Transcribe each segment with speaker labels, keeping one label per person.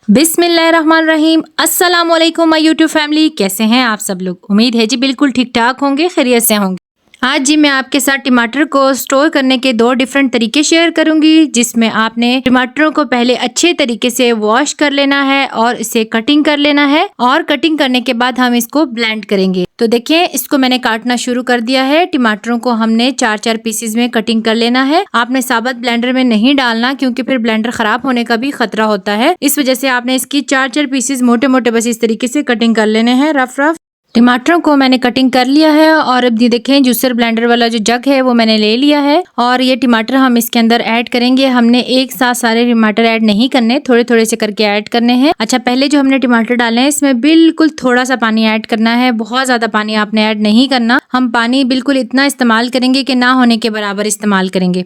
Speaker 1: बिस्मिल्लाहिर्रहमानिर्रहीम। अस्सलाम वालेकुम माय यूट्यूब फैमिली, कैसे हैं आप सब लोग। उम्मीद है जी बिल्कुल ठीक ठाक होंगे, खैरियत से होंगे। आज जी मैं आपके साथ टमाटर को स्टोर करने के दो डिफरेंट तरीके शेयर करूंगी, जिसमें आपने टमाटरों को पहले अच्छे तरीके से वॉश कर लेना है और इसे कटिंग कर लेना है, और कटिंग करने के बाद हम इसको ब्लेंड करेंगे। तो देखिए, इसको मैंने काटना शुरू कर दिया है। टमाटरों को हमने 4-4 पीसेज में कटिंग कर लेना है। आपने साबुत ब्लेंडर में नहीं डालना, क्योंकि फिर ब्लेंडर खराब होने का भी खतरा होता है। इस वजह से आपने इसकी 4-4 पीसेज मोटे मोटे बस इस तरीके से कटिंग कर लेने हैं, रफ रफ। टमाटरों को मैंने कटिंग कर लिया है, और अब ये देखें, जूसर ब्लेंडर वाला जो जग है वो मैंने ले लिया है, और ये टमाटर हम इसके अंदर ऐड करेंगे। हमने एक साथ सारे टमाटर ऐड नहीं करने, थोड़े थोड़े से करके ऐड करने हैं। अच्छा, पहले जो हमने टमाटर डाले हैं इसमें बिल्कुल थोड़ा सा पानी ऐड करना है, बहुत ज्यादा पानी आपने ऐड नहीं करना। हम पानी बिल्कुल इतना इस्तेमाल करेंगे कि ना होने के बराबर इस्तेमाल करेंगे।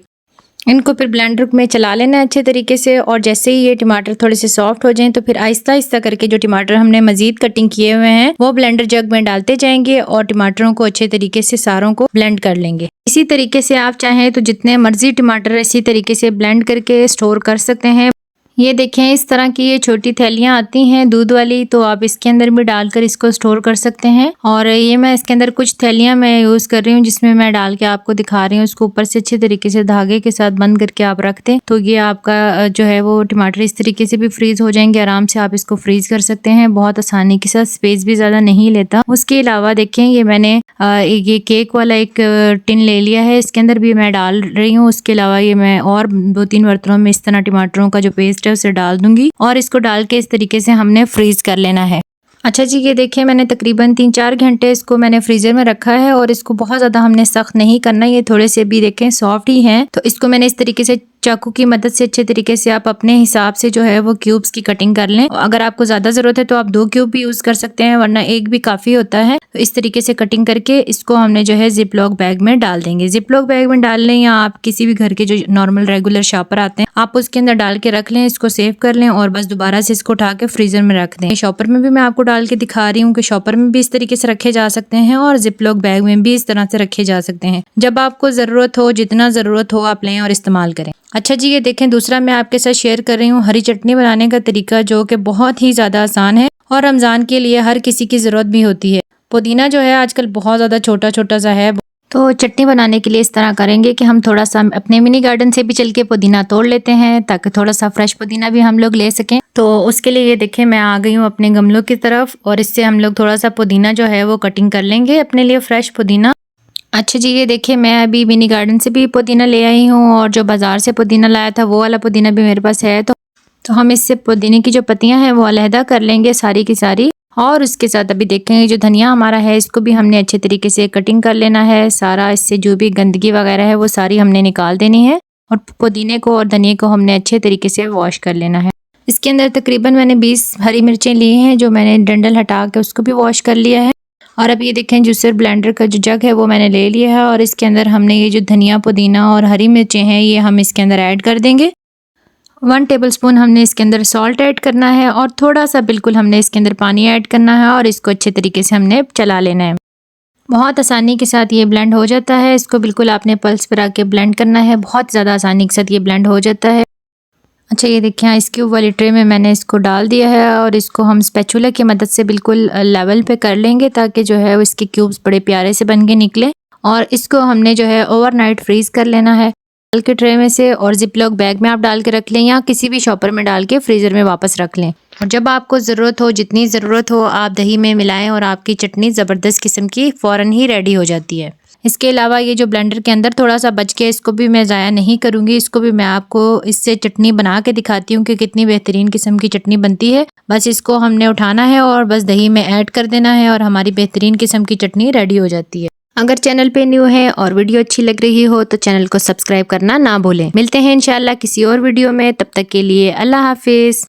Speaker 1: इनको फिर ब्लेंडर में चला लेना है अच्छे तरीके से, और जैसे ही ये टमाटर थोड़े से सॉफ्ट हो जाएं तो फिर आहिस्ता आहिस्ता करके जो टमाटर हमने मजीद कटिंग किए हुए हैं वो ब्लेंडर जग में डालते जाएंगे, और टमाटरों को अच्छे तरीके से सारों को ब्लेंड कर लेंगे। इसी तरीके से आप चाहें तो जितने मर्जी टमाटर इसी तरीके से ब्लेंड करके स्टोर कर सकते हैं। ये देखें, इस तरह की ये छोटी थैलियां आती हैं दूध वाली, तो आप इसके अंदर भी डालकर इसको स्टोर कर सकते हैं। और ये मैं इसके अंदर कुछ थैलियां मैं यूज कर रही हूँ, जिसमें मैं डाल के आपको दिखा रही हूँ। इसको ऊपर से अच्छे तरीके से धागे के साथ बंद करके आप रख दें, तो ये आपका जो है वो टमाटर इस तरीके से भी फ्रीज हो जाएंगे। आराम से आप इसको फ्रीज कर सकते हैं बहुत आसानी के साथ, स्पेस भी ज्यादा नहीं लेता। उसके अलावा देखें, ये मैंने ये केक वाला एक टिन ले लिया है, इसके अंदर भी मैं डाल रही हूँ। उसके अलावा ये मैं और 2-3 बर्तनों में इस तरह टमाटरों का जो पेस्ट है उसे डाल दूंगी, और इसको डाल के इस तरीके से हमने फ्रीज कर लेना है। अच्छा जी, ये देखिए, मैंने तकरीबन 3-4 घंटे इसको मैंने फ्रीजर में रखा है, और इसको बहुत ज्यादा हमने सख्त नहीं करना, ये थोड़े से भी देखें सॉफ्ट ही हैं। तो इसको मैंने इस तरीके से चाकू की मदद से अच्छे तरीके से आप अपने हिसाब से जो है वो क्यूब्स की कटिंग कर लें। अगर आपको ज्यादा जरूरत है तो आप 2 क्यूब भी यूज कर सकते हैं, वरना एक भी काफी होता है। तो इस तरीके से कटिंग करके इसको हमने जो है जिप लॉक बैग में डाल देंगे। जिप लॉक बैग में डाल लें, या आप किसी भी घर के जो नॉर्मल रेगुलर शॉपर आते हैं आप उसके अंदर डाल के रख लें, इसको सेव कर लें, और बस दोबारा से इसको उठा के फ्रीजर में रख दें। शॉपर में भी मैं आपको डाल के दिखा रही हूँ कि शॉपर में भी इस तरीके से रखे जा सकते हैं, और जिप लॉक बैग में भी इस तरह से रखे जा सकते हैं। जब आपको जरूरत हो, जितना जरूरत हो आप लें और इस्तेमाल करें। अच्छा जी, ये देखें, दूसरा मैं आपके साथ शेयर कर रही हूँ हरी चटनी बनाने का तरीका, जो कि बहुत ही ज्यादा आसान है, और रमजान के लिए हर किसी की जरूरत भी होती है। पुदीना जो है आजकल बहुत ज्यादा छोटा छोटा सा है, तो चटनी बनाने के लिए इस तरह करेंगे कि हम थोड़ा सा अपने मिनी गार्डन से भी चल के पुदीना तोड़ लेते हैं, ताकि थोड़ा सा फ्रेश पुदीना भी हम लोग ले सकें। तो उसके लिए ये देखें, मैं आ गई हूँ अपने गमलों की तरफ, और इससे हम लोग थोड़ा सा पुदीना जो है वो कटिंग कर लेंगे अपने लिए, फ्रेश पुदीना। अच्छा जी, ये देखिए, मैं अभी मिनी गार्डन से भी पुदीना ले आई हूँ, और जो बाजार से पुदीना लाया था वो वाला पुदीना भी मेरे पास है। तो हम इससे पुदीने की जो पत्तियां हैं वो अलहदा कर लेंगे सारी की सारी, और उसके साथ अभी देखेंगे जो धनिया हमारा है इसको भी हमने अच्छे तरीके से कटिंग कर लेना है। सारा इससे जो भी गंदगी वगैरह है वो सारी हमने निकाल देनी है, और पुदीने को और धनिया को हमने अच्छे तरीके से वॉश कर लेना है। इसके अंदर तकरीबन मैंने 20 हरी मिर्चें ली हैं, जो मैंने डंडल हटा के उसको भी वॉश कर लिया है। और अब ये देखें, जूसर ब्लेंडर का जो जग है वो मैंने ले लिया है, और इसके अंदर हमने ये जो धनिया, पुदीना और हरी मिर्चें हैं ये हम इसके अंदर ऐड कर देंगे। 1 टेबलस्पून हमने इसके अंदर सॉल्ट ऐड करना है, और थोड़ा सा बिल्कुल हमने इसके अंदर पानी ऐड करना है, और इसको अच्छे तरीके से हमने चला लेना है। बहुत आसानी के साथ ये ब्लेंड हो जाता है। इसको बिल्कुल आपने पल्स पर आके ब्लेंड करना है, बहुत ज़्यादा आसानी के साथ ये ब्लेंड हो जाता है। अच्छा, ये देखिए, आइस क्यूब वाली ट्रे में मैंने इसको डाल दिया है, और इसको हम स्पैचुला की मदद से बिल्कुल लेवल पे कर लेंगे, ताकि जो है इसके क्यूब्स बड़े प्यारे से बन के निकले। और इसको हमने जो है ओवरनाइट फ्रीज कर लेना है डाल के ट्रे में से, और जिप लॉक बैग में आप डाल के रख लें, या किसी भी शॉपर में डाल के फ्रीजर में वापस रख लें। और जब आपको ज़रूरत हो, जितनी ज़रूरत हो, आप दही में मिलाएं, और आपकी चटनी ज़बरदस्त किस्म की फ़ौरन ही रेडी हो जाती है। इसके अलावा ये जो ब्लेंडर के अंदर थोड़ा सा बच गया, इसको भी मैं ज़ाया नहीं करूँगी, इसको भी मैं आपको इससे चटनी बना के दिखाती हूँ कि कितनी बेहतरीन किस्म की चटनी बनती है। बस इसको हमने उठाना है और बस दही में ऐड कर देना है, और हमारी बेहतरीन किस्म की चटनी रेडी हो जाती है। अगर चैनल पे न्यू है और वीडियो अच्छी लग रही हो तो चैनल को सब्सक्राइब करना ना भूलें। मिलते हैं इंशाल्लाह किसी और वीडियो में, तब तक के लिए अल्लाह हाफिज़।